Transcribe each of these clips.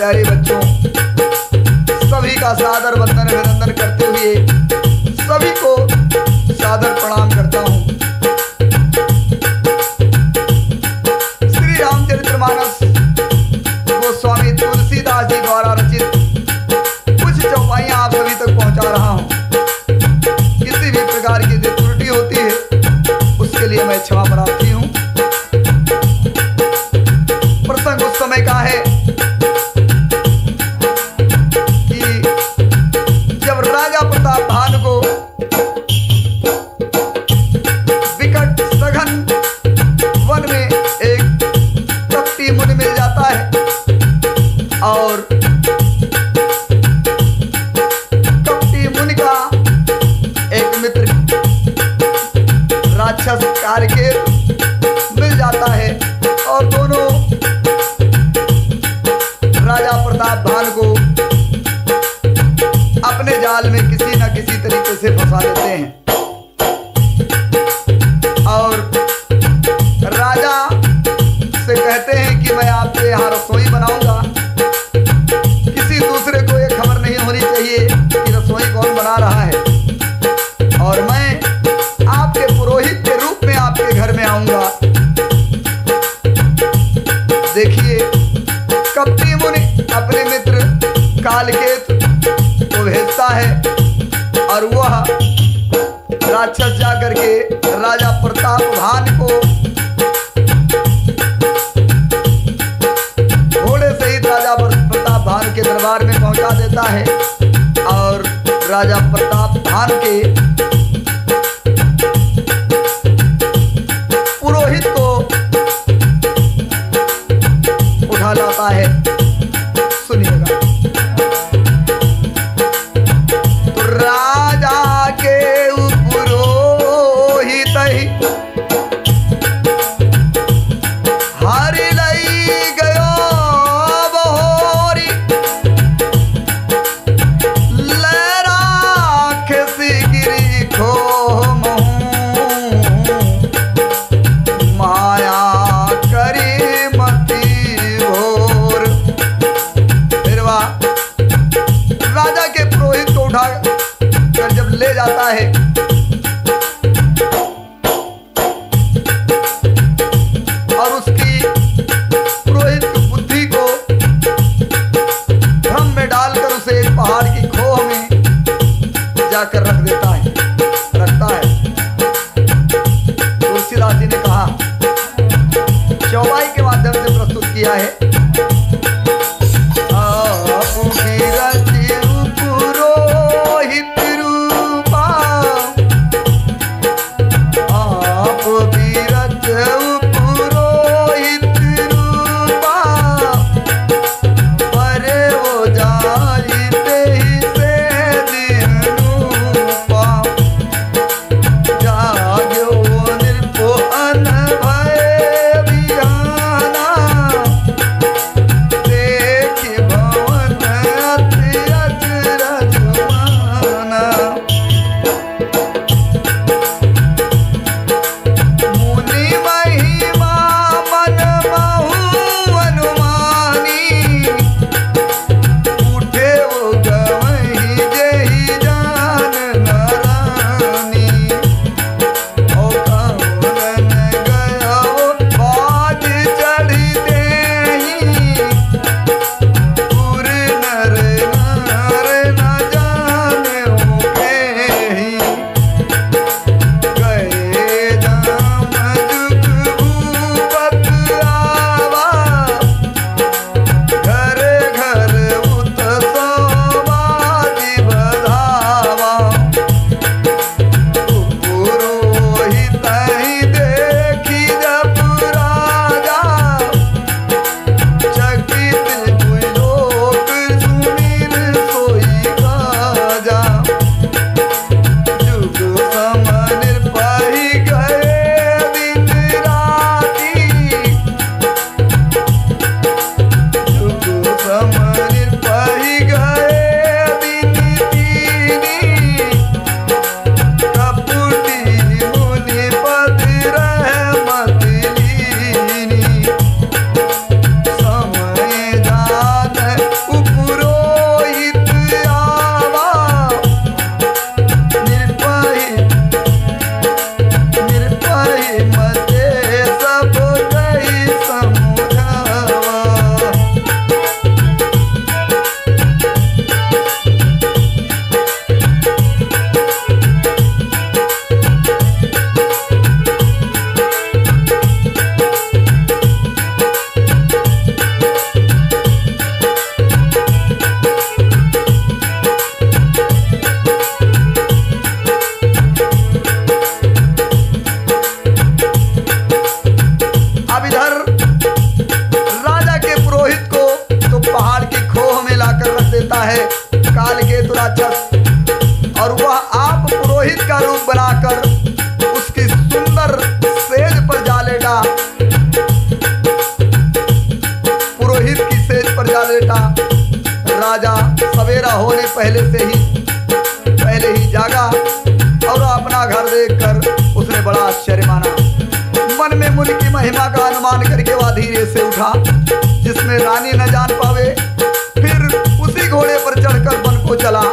प्यारे बच्चों, सभी का सादर वंदन अभिनंदन करते हुए सभी को सादर प्रणाम करता हूँ। श्री रामचरितमानस गोस्वामी तुलसीदास जी द्वारा रचित कुछ चौपाइयाँ आप सभी तक पहुँचा रहा हूँ। किसी भी प्रकार की जो त्रुटि होती है उसके लिए मैं क्षमा प्रार्थी हूँ। प्रसंग उस समय का है कि जब राजा प्रताप भानु को विकट सघन वन में एक कपटी मुनि मिल जाता है और कपटी मुनि का एक मित्र राक्षस कारकेतु मिल जाता है और दोनों राजा प्रताप भानु को अपने जाल में किसी न किसी तरीके से फंसा लेते हैं और राजा से कहते हैं कि मैं आपके यहाँ रसोई बनाऊंगा, किसी दूसरे को ये खबर नहीं होनी चाहिए कि रसोई कौन बना रहा है और मैं आपके पुरोहित के रूप में आपके घर में आऊंगा। देखिए, कपटी मुनि अपने मित्र कालकेतु को भेजता है और वह राक्षस जाकर के राजा प्रताप भानु को घोड़े सहित राजा प्रताप भानु के दरबार में पहुंचा देता है और राजा प्रताप भानु के पुरोहित को उठा लाता है। सुनिएगा, तो राजा के पुरोहित ही हरि लई गयो बहोरी, ले राक्षसी गिरी राजा होने पहले ही जागा और अपना घर देखकर उसने बड़ा आश्चर्य माना। मन में मुनि की महिमा का अनुमान करके वह धीरे से उठा, जिसमें रानी न जान पावे। फिर उसी घोड़े पर चढ़कर वन को चला।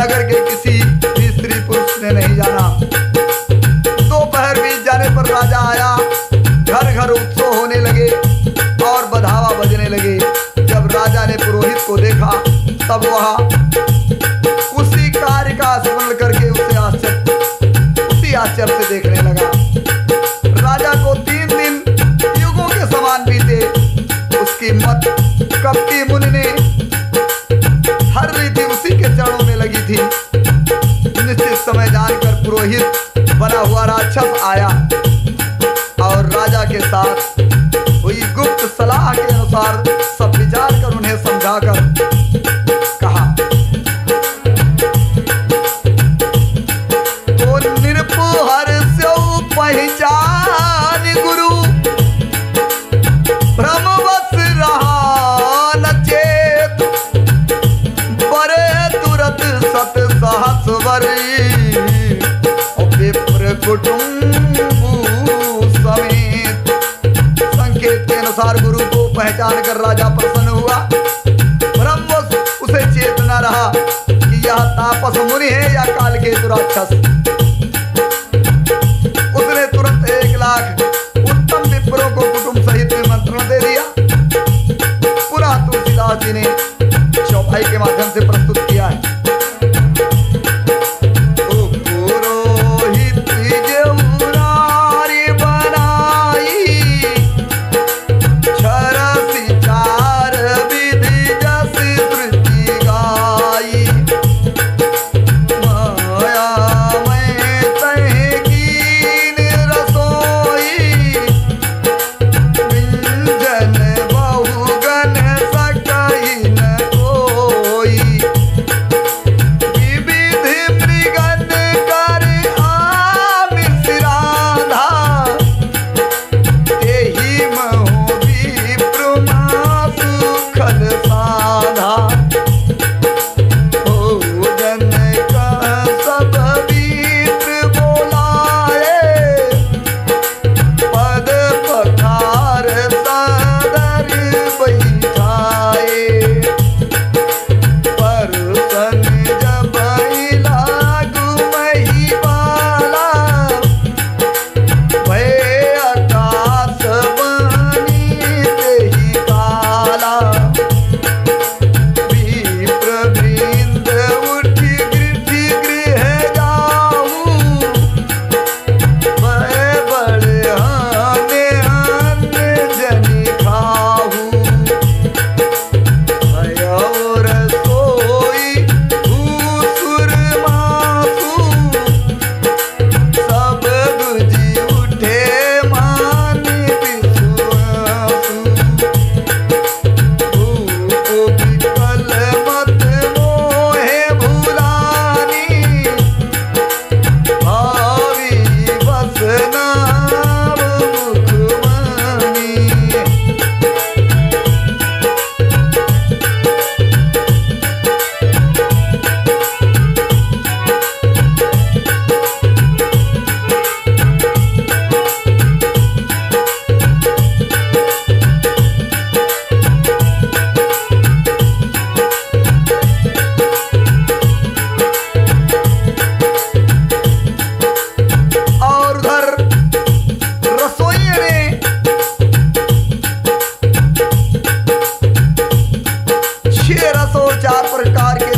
नगर के किसी भी स्त्री पुरुष ने नहीं जाना। दोपहर बीत जाने पर राजा आया। घर घर उत्सव होने लगे और बधावा बजने लगे। जब राजा ने पुरोहित को देखा तब वह उसी कार्य का स्मरण करके उसी आश्चर्य से देखने लगा। राजा को 3 दिन युगों के समान बीते। उसकी मत कपटी मुनि ने हर रीति उसी के चरणों में लगी थी। निश्चित समय जानकर पुरोहित बना हुआ राक्षस आया और राजा के साथ हुई गुप्त सलाह के अनुसार सब विचार कर उन्हें समझाकर कहा, तो निरपुहर से पहचान गुरु भ्रमवश रहा न चेत, बड़े तुरत सत सहस्वरी विप्र कुटुंबु समेत। संकेत के अनुसार गुरु को पहचान कर राजा प्रसन्न हुआ। ब्रह्मवश उसे चेतना रहा कि यह तापस मुनि है या काल के राक्षस। उसने तुरंत 1 लाख उत्तम विप्रों को कुटुंब सहित निमंत्रण दे दिया। पुनः तुलसीदास जी ने चौपाई के माध्यम से प्रस्तुत किया है।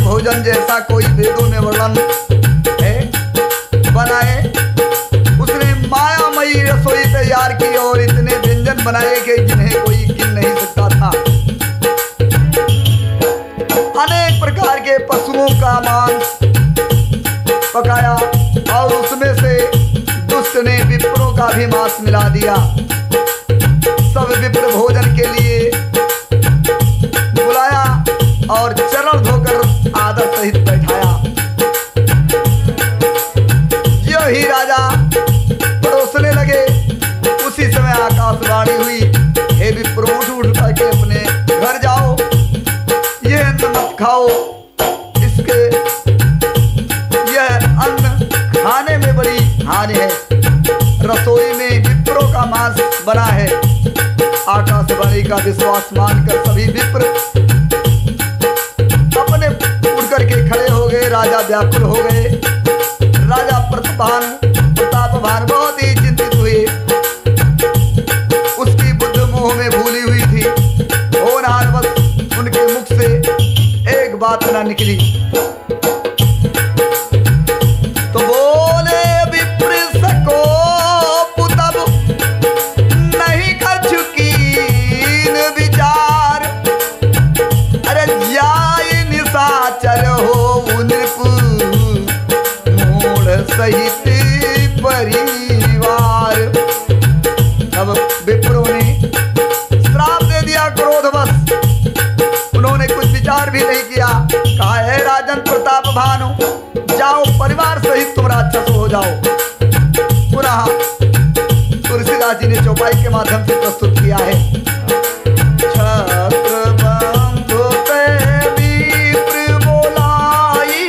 भोजन जैसा कोई वेदों में वर्णन है बनाए। उसने मायामयी रसोई तैयार की और इतने व्यंजन बनाए कि जिन्हें कोई गिन नहीं सकता था। अनेक प्रकार के पशुओं का मांस पकाया और उसमें से दुष्ट ने विप्रों का भी मांस मिला दिया। सब विप्र भोजन के लिए बुलाया और चरण धोकर आदर सहित बैठाया। जो ही राजा परोसने लगे उसी समय आकाशवाणी हुई, हे विप्रो उठ करके अपने घर जाओ, ये अन्न मत खाओ बना है। आकाशवाणी का विश्वास मानकर सभी विप्र अपने उठ करके खड़े हो गए। राजा व्याकुल हो गए। राजा प्रतापभान बहुत ही चिंतित हुए। उसकी बुद्ध मोह में भूली हुई थी। होनहार बस उनके मुख से एक बात ना निकली तो बोले विप्र सको पुतब नहीं कर चुकीन विचार। अरे जाय निशाचर हो उनको मूढ़ सहित परिवार। अब विप्रों ने श्राप दे दिया क्रोधवश। उन्होंने कुछ विचार भी नहीं किया। कहा है राजन प्रताप भानु, जाओ परिवार सहित तुम राक्षस हो जाओ। पुनः तुलसीदास जी ने चौपाई के माध्यम से प्रस्तुत किया है। छत्र बंधु पे विप्र बोलाई,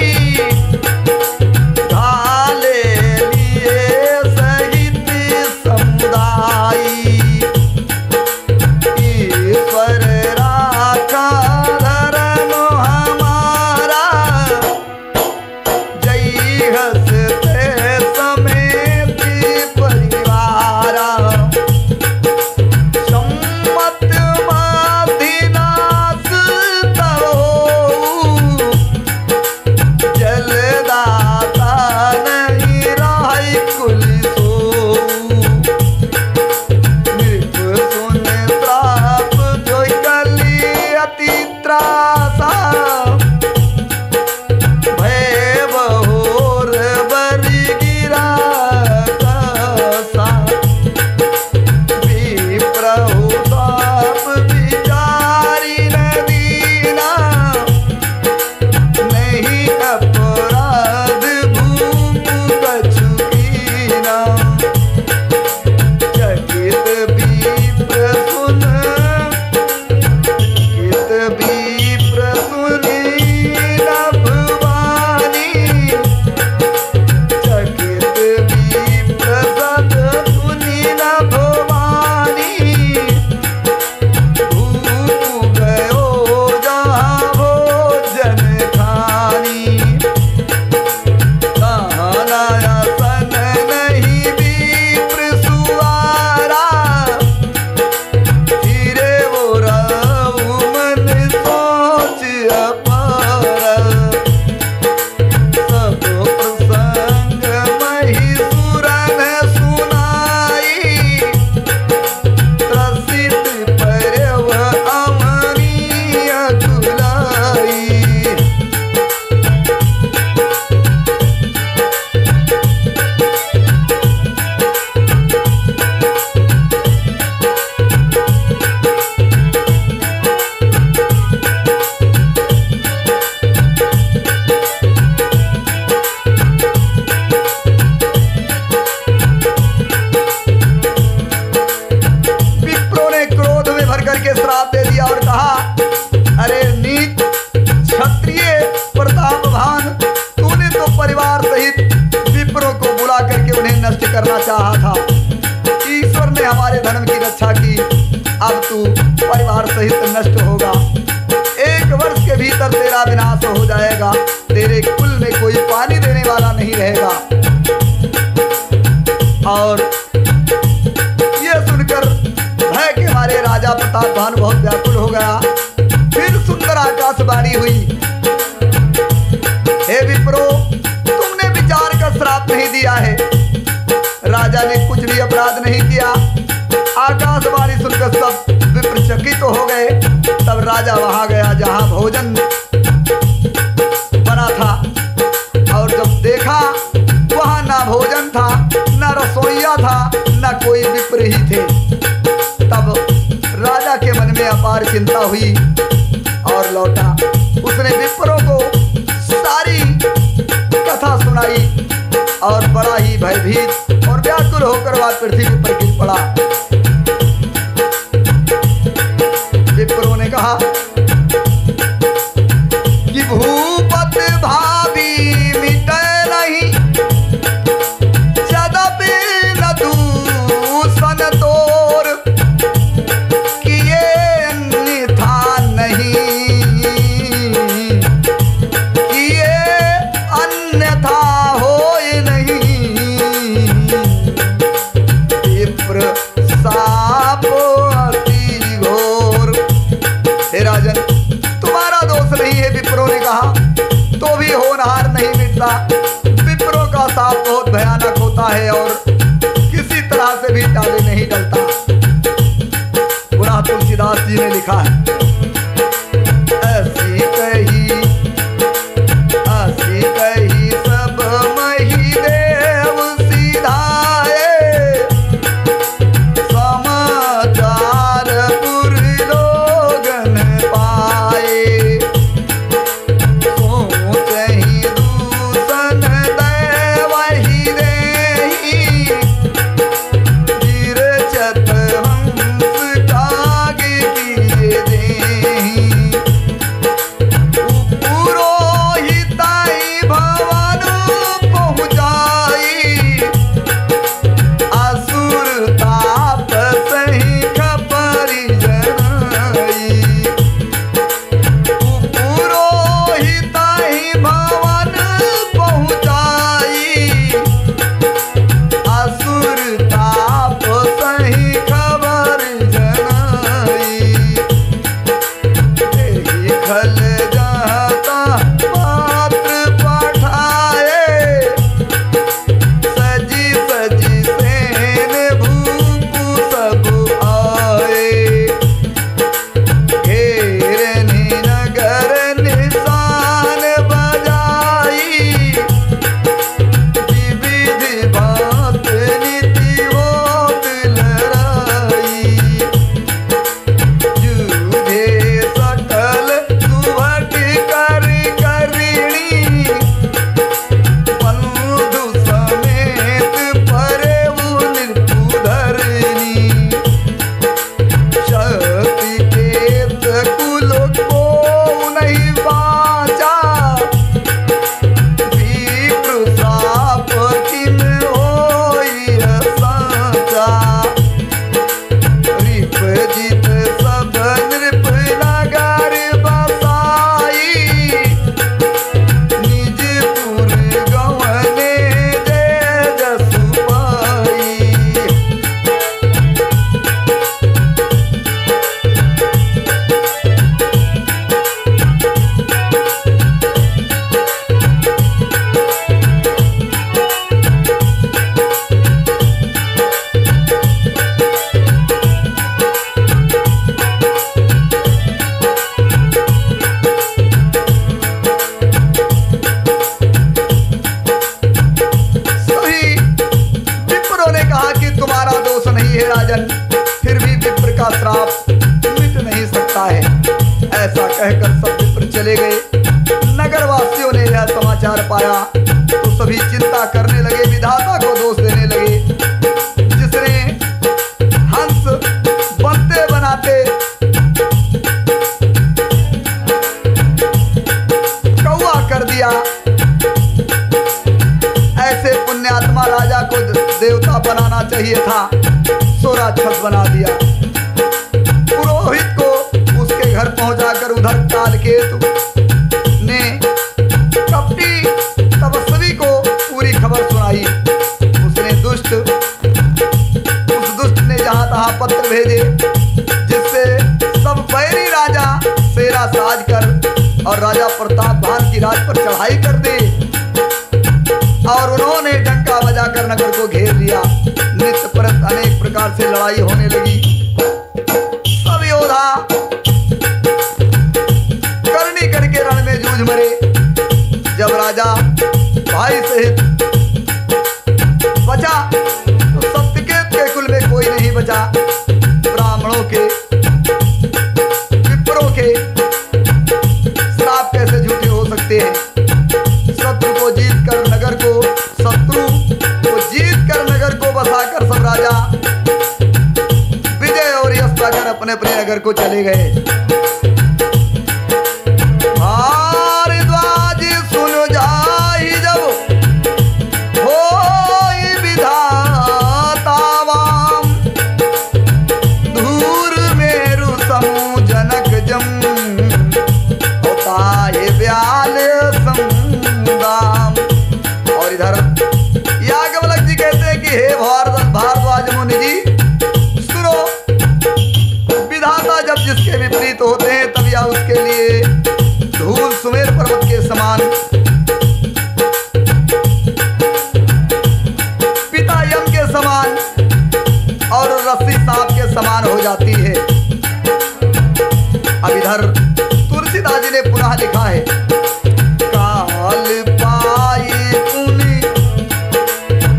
ढाले लिए सहित समुदायी। ईश्वर राखा धर्म हमारा, जय हंसते समेत परिवारा। सम्मत माधिनाथ तहो, जलदाता नहीं राही कुल सो। नृप सुन श्राप जो कली अति त्रासा, भय बहोर बरि गिरा कसा। विप्रहु साप विचारी न दीना, नहीं अपराध भूमि कछु कीना। चकित विप्र सुनी नभवानी, चकित विप्र सद सुनी नभवानी। भूप गयो जहाँ भोजन खानी, सन नहीं विप्र सुवारा। धीरे वो रहु मन सोच अपार, सब प्रसंग महिषुरन सुनाई। त्रसित पर्व अमनीय कुलाई। विप्रों ने क्रोध में भर करके श्राप दे दिया और कहा, अरे नीच क्षत्रिय प्रतापभान, तूने तो परिवार सहित विप्रों को बुला करके उन्हें नष्ट करना चाहा था। ईश्वर ने हमारे धर्म की रक्षा की, अब तू परिवार सहित नष्ट होगा। 1 वर्ष के भीतर तेरा विनाश हो जाएगा। तेरे कुल में कोई पानी देने वाला नहीं रहेगा। और ये सुनकर भय के मारे राजा प्रतापभान बहुत व्याकुल हो गया। फिर सुंदर आकाशवाणी हुई, हे विप्रो, तुमने विचार का श्राप नहीं दिया है। राजा ने कुछ भी अपराध नहीं किया। आकाशवाणी सुनकर सब विप्र चकित हो गए। तब राजा वहां गया जहां भोजन बना था, और जब देखा वहां ना भोजन था, ना रसोईया था, ना कोई विप्र ही थे। तब राजा के मन में अपार चिंता हुई और लौटा। उसने विप्रों को सारी कथा सुनाई और बड़ा ही भयभीत और व्याकुल होकर वह पृथ्वी पर गिर पड़ा। विप्रों ने कहा कि भूपत भाभी मिटे नहीं, यद्यपि न दूषण तोर। हिस्सा। विप्रों का साप बहुत भयानक होता है और किसी तरह से भी टाले नहीं डलता। पुनः तुलसीदास जी ने लिखा है, ऐसी कही सब मही देव सीधाए, समाचार पुर लोगन पाए, सोचहि दूषण दैवहि देहि, तिरछत हंस काग किए देहि, पुरोहिताई भवन पहुँचाई, असुर ताप सही खपरि जनाई, पुरोहिताई भवन पहुँचाई, असुर ताप सही खबर जनाई, खल जाता पात्र पठाए, सजी सजी सेन भूप सब आए, घेरनी नगर निशान बजाई, विविध बात नीति होत लड़ाई, जूझे सकल सुभट कर करिणी, बंधु समेत परेऊ निर्कुधरणी, शक्ति केत कुल को नहीं बाचा, विप्र साप किन होई साचा, रिप जित सब नृप नगर बसाई, निज पुर गवने जय जसु पाई। सही विप्रों ने कहा कि तुम्हारा दोष नहीं है राजन, फिर भी विप्र का श्राप मिट नहीं सकता है। ऐसा कहकर सब विप्र चले गए। नगरवासियों ने यह समाचार पाया तो सभी चिंता करने लगे, विधाता को दोष देने लगे, जिसने हंस बनते बनाते कौआ कर दिया, ऐसे पुण्यात्मा राजा को देवता बनाना चाहिए था, सो राक्षस बना दिया। पुरोहित को उसके घर पहुंचाकर उधर कालकेतु ने कपटी तपस्वी को पूरी खबर सुनाई। उसने उस दुष्ट ने जहां तहां पत्र भेजे, जिससे सब बैरी राजा सेना साज कर और राजा प्रताप भान की राज पर चढ़ाई कर दी और उन्होंने डंका बजाकर नगर को घेर लिया। नित्य परत अनेक प्रकार से लड़ाई होने लगी। सब योद्धा करनी करके रण में जूझ मरे। जब राजा भाई सहित बचा तो सत्यकेत के कुल में कोई नहीं बचा। ब्राह्मणों के, विप्रों के श्राप कैसे झूठे हो सकते हैं। शत्रु को जीत कर नगर को बसाकर सब राजा विजय और यश पाकर अपने अपने नगर को चले गए। भारद्वाज सुन जाहि जब होई विधाता वाम, धूर मेरु समूह जनक जम, होता है ब्याल संदाम। और इधर याज्ञवल्क्य जी कहते हैं कि हे भारद्वाज मुनि जी सुनो, विधाता जब जिसके विपरीत होते हैं तब या उसके लिए धूल सुमेर पर्वत के समान इधर तुलसीदास जी ने पुनः लिखा है, काल पाए मुनि,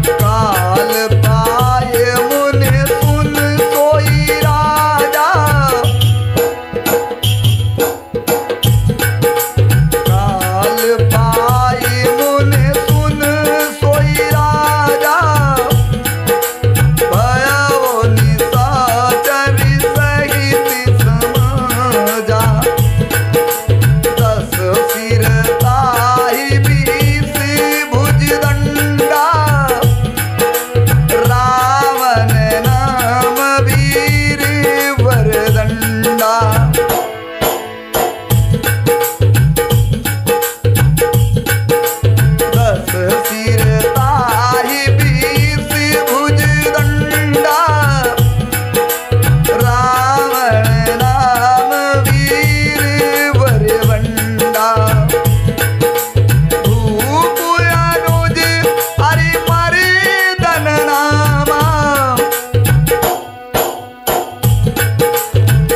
काल पाए मुनि सुन सोई राजा, काल पाए मुनि सुन सोई राजा, भयो निशाचर सहित समाजा, 10 सिर ताहि 20 भुज दंडा, रावण नाम वीर वरदंडा। 10 सिर ताहि 20 भुज दंडा, रावण नाम वीर वरवंडा। भूप अनुज हरि मर्दन नामा,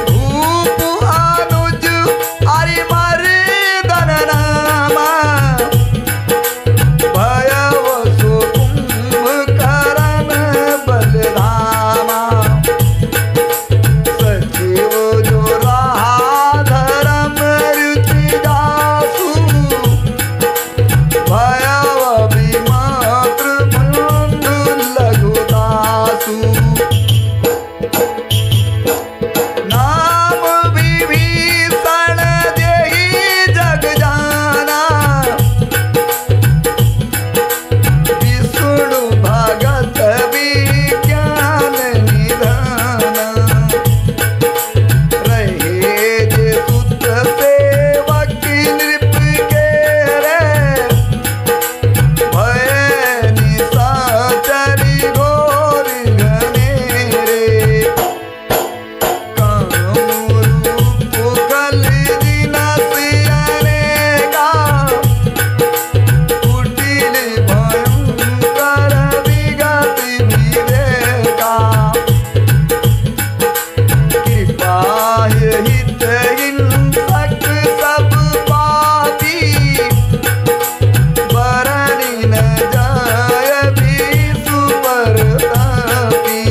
भूप अनुज हरि मर्दन नामा, भयव सो कुंभकर्ण बलधामा। सचिव जो रहा धर्म रुचि जासु, भयव विमात्र बंधु लघुदासु। नाम विभीषण जेहि जग जाना, विष्णु भगत विज्ञान निधाना। रहे जे सुत सेवक नृप के रे, भय निशाचरी घोर घनेरे। कामरूप कल दिनस अनेका, कुटिल भयंकर विगत विवेका। कृपा हित हिंसक सब पापी, बरनि न जाय विषु परतापी।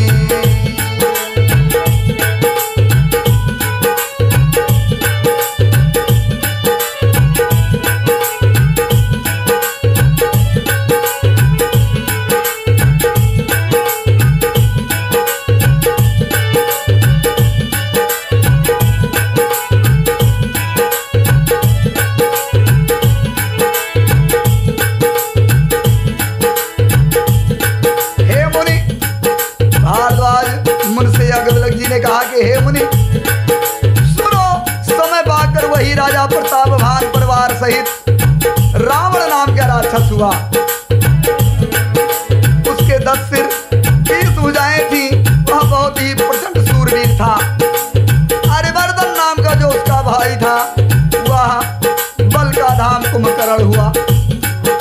हे मुनि, भारद्वाज मुनसे अगलग जी ने कहा कि हे मुनि सुनो, समय पाकर वही राजा प्रतापवान परिवार सहित रावण नाम का राक्षस हुआ। उसके 10 सिर 20 भुजाएं थी। वह बहुत ही प्रचंड सूरवीर था। हरिवर्धन नाम का जो उसका भाई था, वह बल का धाम कुंभकर्ण हुआ।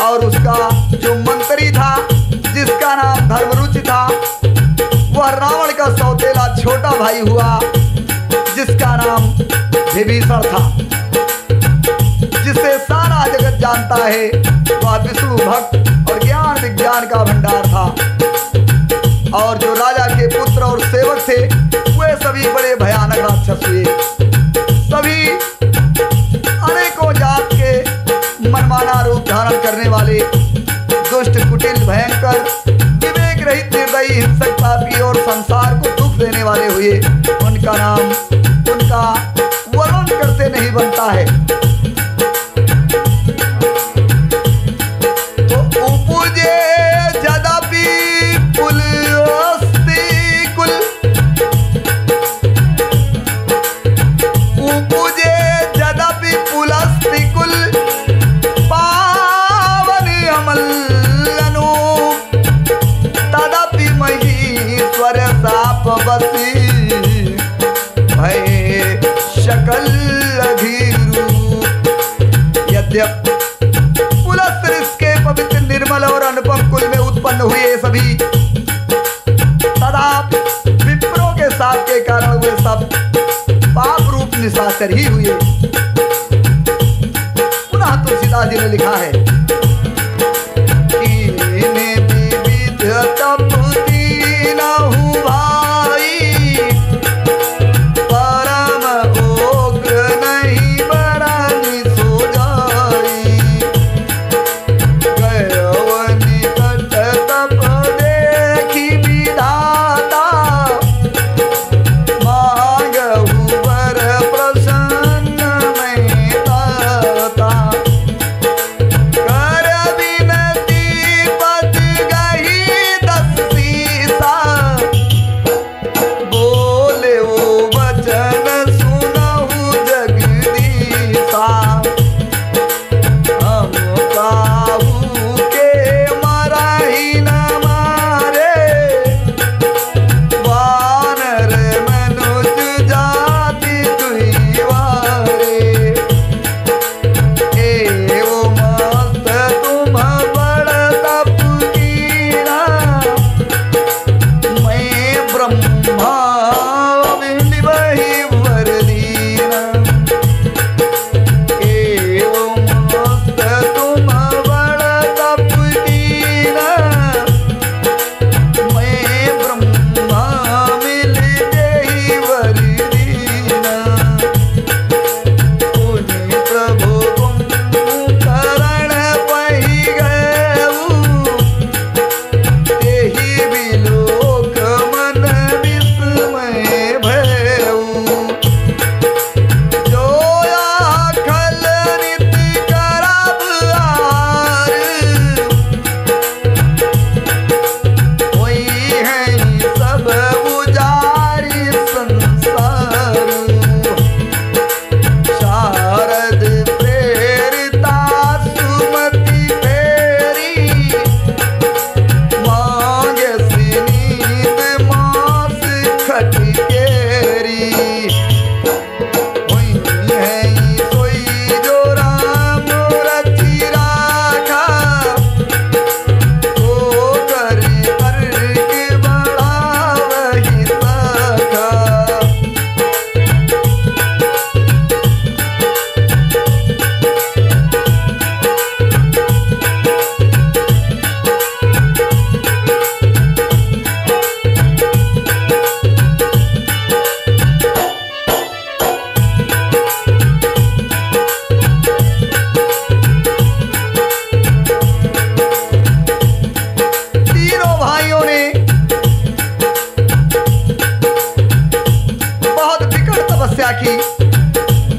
और उसका जो मंत्री था, जिसका नाम धर्मरुचि था, वह रावण का सौतेला छोटा भाई हुआ, जिसका नाम विभीषण था। जिसे सारा जगत जानता है, वह विष्णु भक्त और ज्ञान विज्ञान का भंडार था। और जो राजा के पुत्र और सेवक थे, वे सभी बड़े भयानक राक्षस हुए। सभी अनेकों जात के मनमाना रूप धारण करने वाले दुष्ट, कुटिल, भयंकर, विवेक रहित, निर्दयी, हिंसक, पापी और संसार को दुख देने वाले हुए। उनका नाम, उनका वर्णन करते नहीं बनता है। तो उपजे यद्यपि पुलस्त्य कुल, उपजे यद्यपि पुलस्त्य कुल, पावन अमल तदपि महीश्वर साप बसी, डॉक्टर ही हुए। पुनः तुलसीदास जी ने लिखा है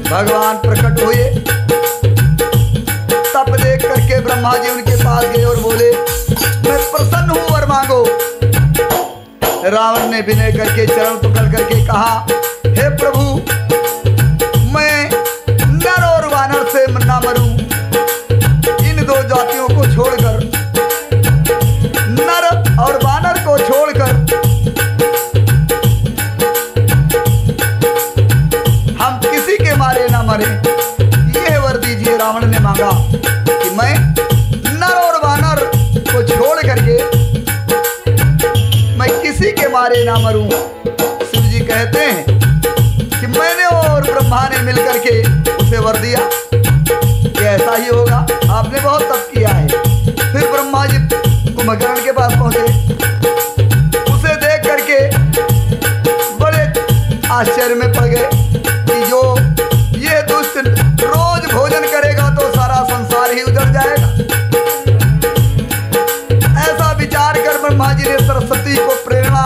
भगवान प्रकट हुए। तब देख करके ब्रह्मा जी उनके पास गए और बोले मैं प्रसन्न हूं, वर मांगो। रावण ने विनय करके चरण पकड़ करके कहा हे प्रभु, मैं नर और वानर से ना मरूं, इन दो जातियों को छोड़कर, नर और वानर को छोड़कर हम किसी के मारे ना मरे, ये वर दीजिए। रावण ने मांगा कि मैं नर और वानर को छोड़ करके मैं किसी के मारे ना मरूं। शिव जी कहते हैं कि मैंने और ब्रह्मा ने मिलकर के उसे वर दिया कि ऐसा ही होगा, आपने बहुत तप किया है। फिर ब्रह्मा जी कुंभकर्ण के पास पहुंचे, उसे देख करके बड़े आश्चर्य में पड़ गए कि जो ये दुष्ट रोज भोजन करेगा तो सारा संसार ही उजड़ जाएगा। ऐसा विचार कर ब्रह्मा जी ने सरस्वती को प्रेरणा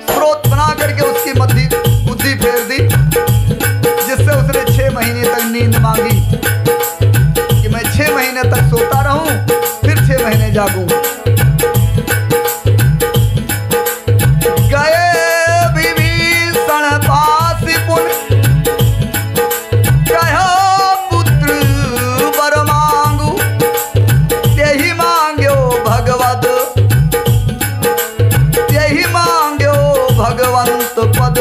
स्रोत बना करके उसकी बुद्धि फेर दी, जिससे उसने 6 महीने तक नींद मांगी कि मैं 6 महीने तक सोता रहूं, फिर 6 महीने जागूं। गए विभीषण पास पुन कहो पुत्र वर मांगू, तेहि मांग्यो भगवत, तेहि मांग्यो भगवंत पद,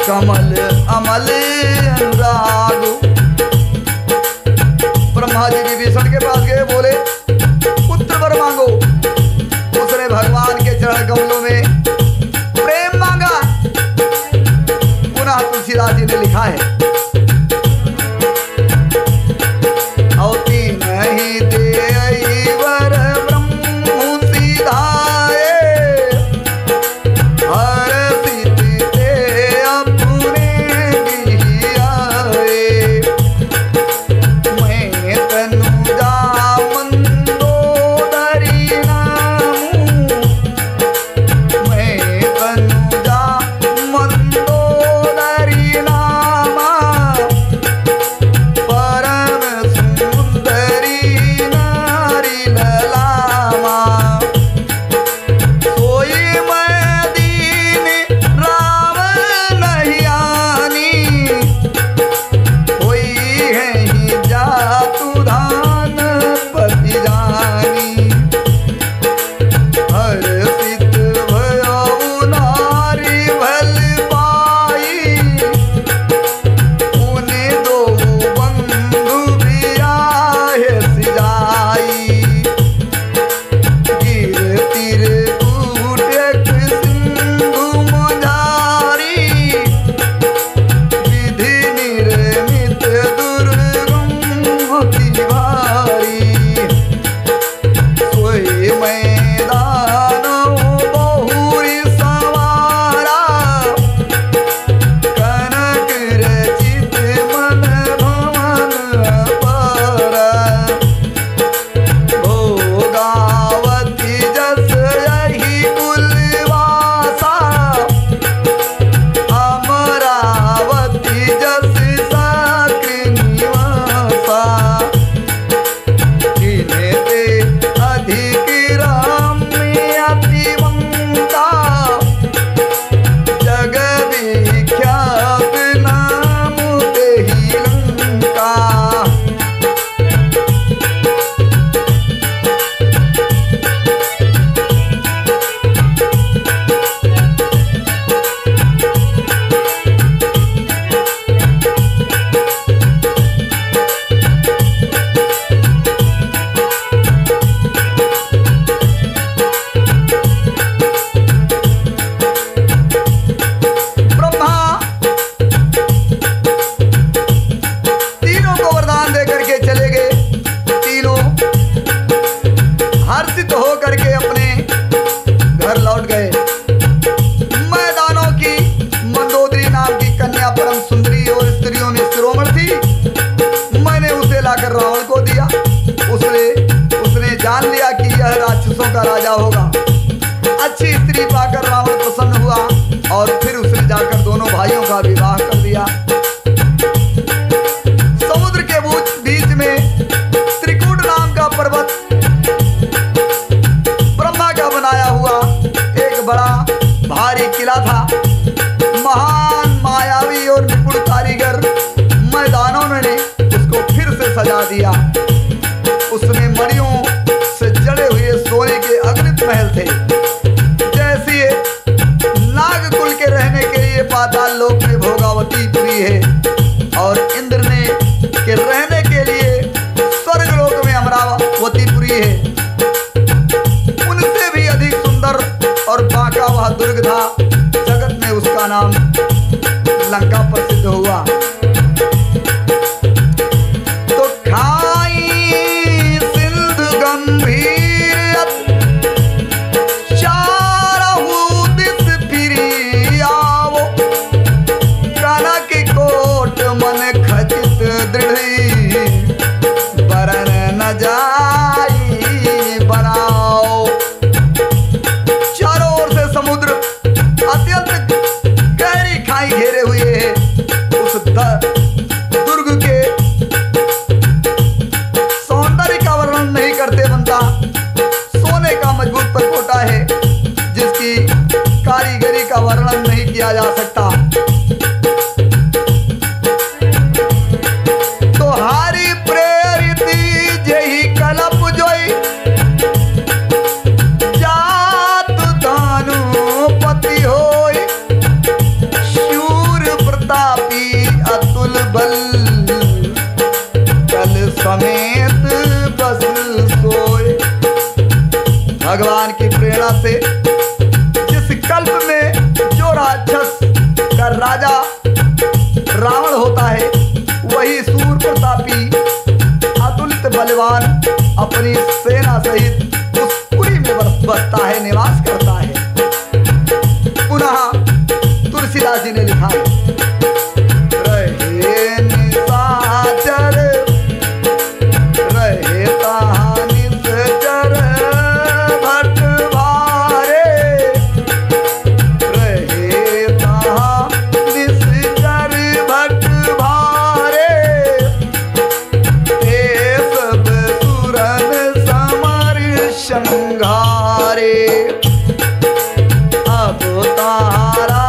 कमल अमल अनुरागु। ब्रह्मा जी विभीषण के पास गए, बोले पुत्र वर मांगो। उसने भगवान के चरण कमलों में प्रेम मांगा। पुनः पुनः तुलसीदास जी ने लिखा है, औती नहीं दे वर ब्रह्म सीधाए, हर सीते अपने दियाए, मैं तनुजा मंदोदरी नामू, मैं तनुजा मंदोदरी नामा, परम सुंदरी नारी ललामा, सोई मैं दीन राम नहीं आनी, कोई है ही जातु धान पति जानी, हर सित भयो नारी भल पाई, उन्हें दो बंधु बियाहे सिजाई, गिर तिर कूट सिंधु मझारी, विधि निर्मित दुर्गम होती भारी, सोई मैदान बहुरी सवारा, कनक रचित मन भवन अपारा, भोगावती जस यही कुलवासा, अमरावती जस साक्र निवासा, इन्हें ते अधिक रम्य अतिमंता, जग विख्यात नाम तेहि लंका। ब्रह्मा तीनों को वरदान दे करके चले गए। तीनों हर्षित हो करके अपने घर लौट गए। मैदानों की मंदोदरी नाम की कन्या परम सुंदरी और स्त्रियों में शिरोमणि थी। मैंने उसे लाकर रावण को दिया। उसने जान लिया कि यह राक्षसों का राजा होगा। अच्छी स्त्री पाकर रावण प्रसन्न हुआ और फिर उसने जाकर दोनों भाइयों का विवाह कर दिया। समुद्र के बीच में त्रिकूट नाम का पर्वत ब्रह्मा का बनाया हुआ एक बड़ा भारी किला था। महान मायावी और निपुण कारीगर मैदानों ने उसको फिर से सजा दिया। उसमें मणियों से जड़े हुए सोने के अगणित महल थे। जैसे नागकुल के रहने के लिए पाताल लोक में भोगावतीपुरी है और इंद्र ने के रहने के लिए स्वर्ग लोक में अमरावतीपुरी है। उनसे भी अधिक सुंदर और बांका वह दुर्ग था। जगत में उसका नाम लंका प्रसिद्ध हुआ। तो खाई सिंधु गंभीर चारहु दिस फिरी आवो, कनक कोट मन खचित दृढ़ी, बरन न जाई बनाओ। चारों ओर से समुद्र अत्यंत गहरी खाई घेरे हुए है। उस दुर्ग के सौंदर्य का वर्णन नहीं करते बनता। सोने का मजबूत परकोटा है जिसकी कारीगरी का वर्णन नहीं किया जा सकता। तो हारी प्रेरित जही कलप जोई, जात दानु पति होई, शूर प्रतापी अतुल बल, कल समेत बस सोए। भगवान की प्रेरणा से जिस कल्प में जो राक्षस का राजा रावण होता है वही सूर प्रतापी अतुलित बलवान अपनी सेना सहित उस पुरी में बसता है, निवास करता है। पुनः तुलसीदास जी ने लिखा है, रहे निशाचर रहे ताहा निश्चर भट भारे, रहे ताहा निश्चर भट भारे, ते सब सुरन समर संघारे, अब तारा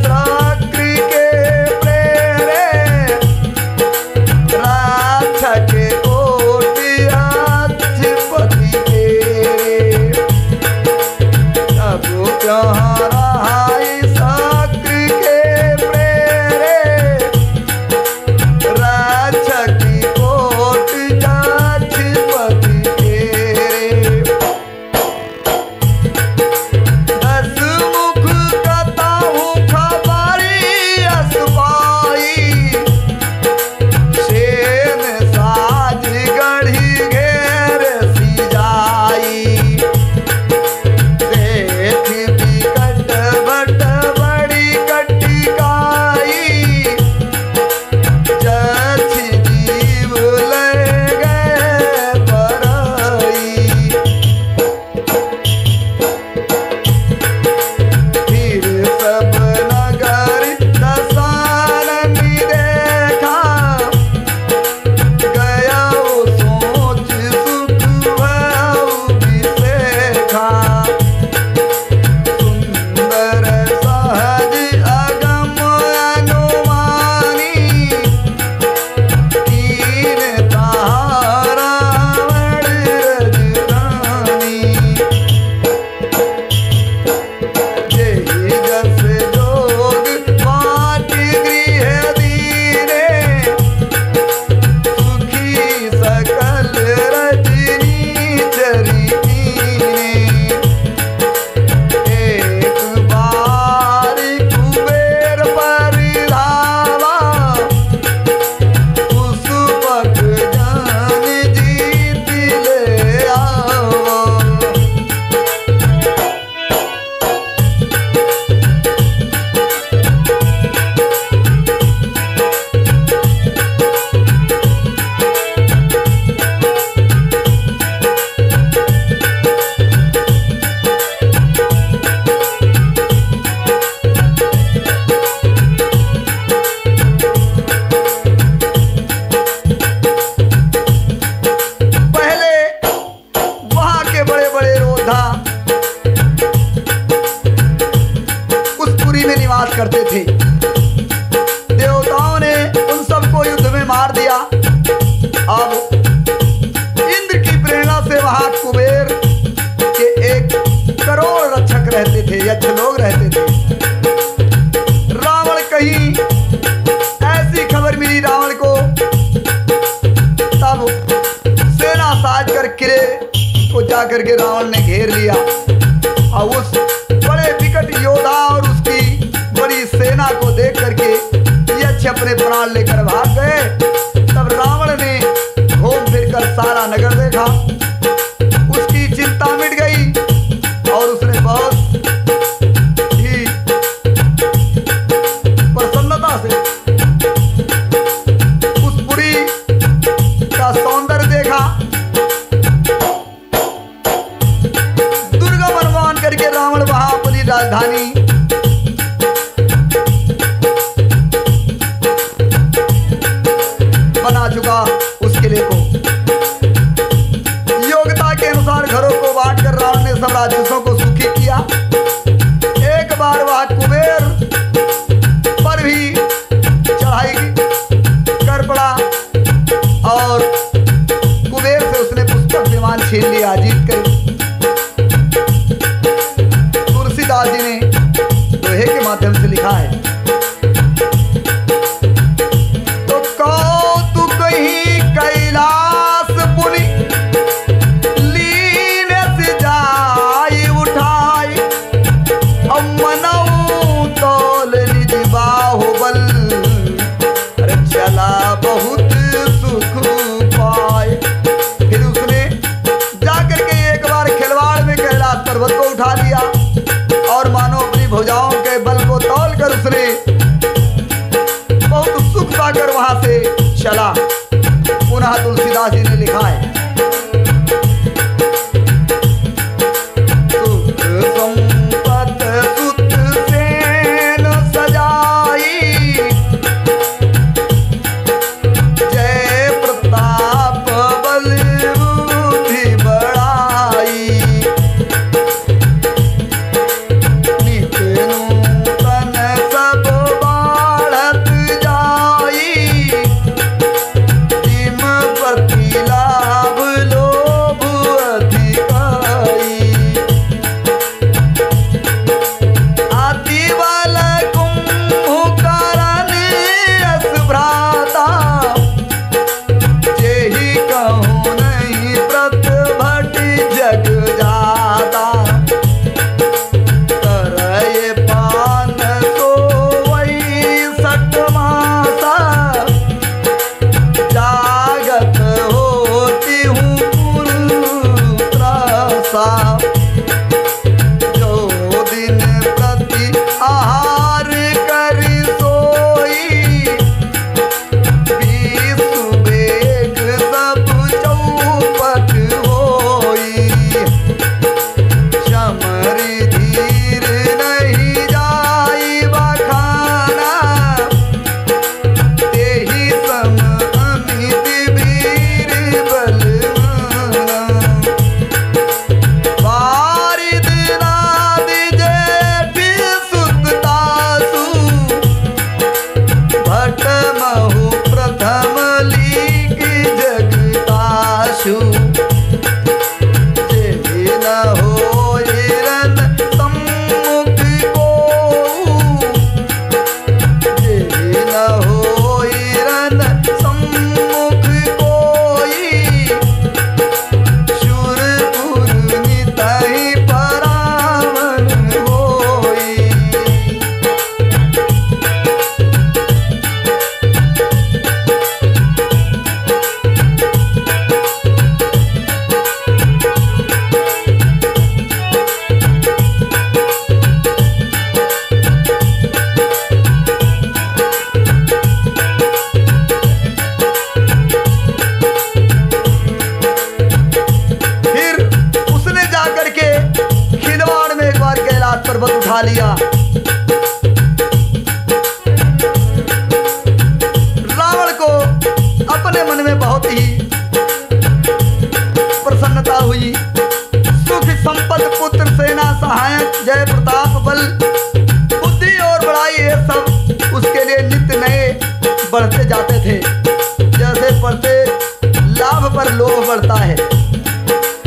सक्र के प्रेरे, राक्षस कोट अधिपति तेरे, अब तुम्हारा सक्र के प्रेरे, राक्षस कोट अधिपति तेरे, दस मुख कताहु खबारी असपाई, शेन साज गढ़ी घेर सी जाई, देख बिकट बट बड़ी कटिकाई, जछि जीव ले गए पराई, फिर सब नगर दसानन देखा, गया सोच सुख भऊ विसेखा, सुंदर सहज अगम अनुमानी, कीन ताहा रावण रजरानी, जेहि जस जोग बाट गृह दीने, सुखी सकल रजनी चरी कीने, एक बार कुबेर पर धावा, उस पट जान जीत ले आवा। पहले वहां के बड़े बड़े योद्धा उस पुरी में निवास करते थे। देवताओं ने उन सबको युद्ध में मार दिया। अब इंद्र की प्रेरणा से वहां कुबेर के 1 करोड़ रक्षक रहते थे, यक्ष लोग रहते थे। रावण कहीं ऐसी खबर मिली रावण को, तब सेना साज कर किले को जाकर के रावण ने घेर लिया और उस बड़े विकट योद्धा और उसकी बड़ी सेना को देख करके यक्ष अपने प्राण लेकर भाग गए। तब रावण ने घूम फिर कर सारा नगर देखा, उसकी चिंता मिट गई और उसने बहुत ही प्रसन्नता से उस पुरी का सौंदर्य देखा। दुर्गा बलवान करके रावण वहां अपनी राजधानी लिया। रावण को अपने मन में बहुत ही प्रसन्नता हुई। सुख संपद पुत्र सेना सहायक जय प्रताप बल बुद्धि और बड़ाई ये सब उसके लिए नित्य नए बढ़ते जाते थे। जैसे बढ़ते लाभ पर लोभ बढ़ता है।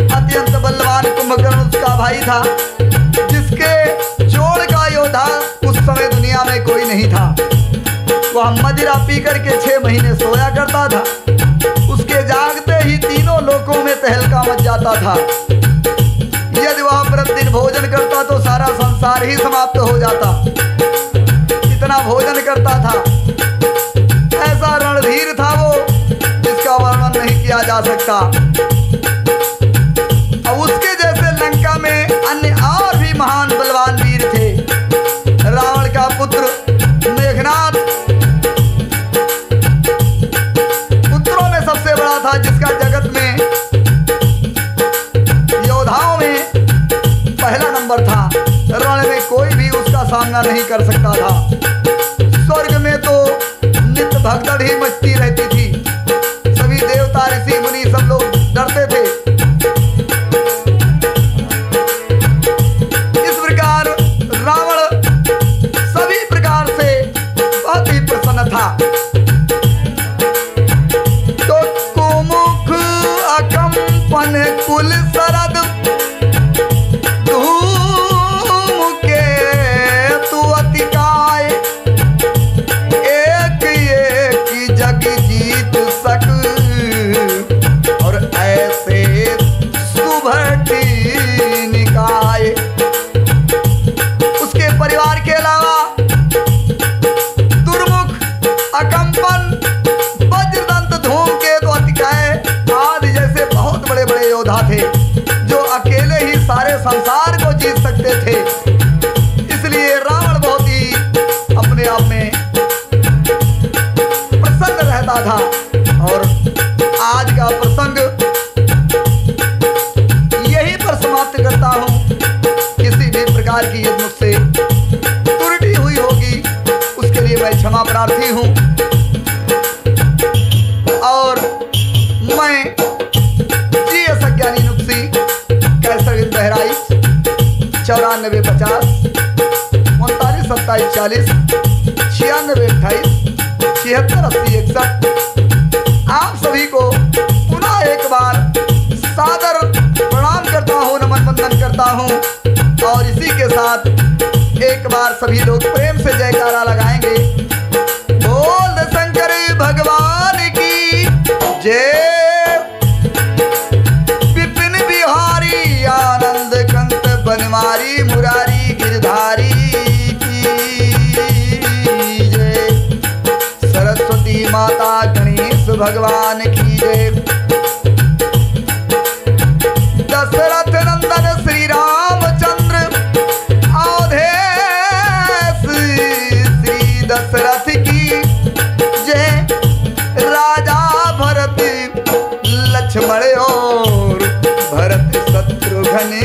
अत्यंत बलवान कुंभकर्ण उसका भाई था, जिसके जोड़ का योद्धा उस समय दुनिया में कोई नहीं था। वह मदिरा पी करके 6 महीने सोया करता था। उसके जागते ही तीनों लोकों में तहलका मच जाता था। यदि वह प्रतिदिन भोजन करता तो सारा संसार ही समाप्त हो जाता। इतना भोजन करता था। ऐसा रणधीर था वो, जिसका वर्णन नहीं किया जा सकता। अब उसके जैसे लंका में अन्य और भी महान बलवान वीर थे। रावण का पुत्र मेघनाद पुत्रों में सबसे बड़ा था, जिसका जगत में योद्धाओं में पहला नंबर था। रण में कोई भी उसका सामना नहीं कर सकता था। स्वर्ग में तो नित्य भगदड़ ही मचती रहती थी। सभी देवता ऋषि मुनि सब लोग डरते थे। इस प्रकार रावण सभी प्रकार से बहुत ही प्रसन्न था। तो कुमुख अकंपन कुल सरद धूम के तु अतिकाय एक एक जग जीत सक और ऐसे सुभटी निकाय। उसके परिवार के अलावा दुर्मुख अकंपन वज्रदंत धूमकेतु अतिकाय आदि जैसे बहुत बड़े बड़े योद्धा थे, जो अकेले ही सारे संसार को जीत सकते थे। इसलिए रावण बहुत ही अपने आप में प्रसन्न रहता था। और आज का प्रसंग यहीं पर समाप्त करता हूं। किसी भी प्रकार की यदि मुझसे त्रुटि हुई होगी उसके लिए मैं क्षमा प्रार्थी हूं। और मैं GS अज्ञानी नुक्सी कैसर बहराइच 94 50 39 27 40 96 28 76 80 61 आप सभी को पुनः एक बार सादर प्रणाम करता हूँ, नमन वंदन करता हूँ। और इसी के साथ एक बार सभी लोग प्रेम से जयकारा लगाएंगे। बोल शंकर भगवान की जय। विपिन बिहारी आनंद कंत बनवारी मुरारी गिरधारी की जय। सरस्वती माता गणेश भगवान की जय। दशरथ नंदन श्री रामचंद्र अवधेश श्री दशरथ की जय। राजा भरत लक्ष्मण और भरत शत्रुघ्न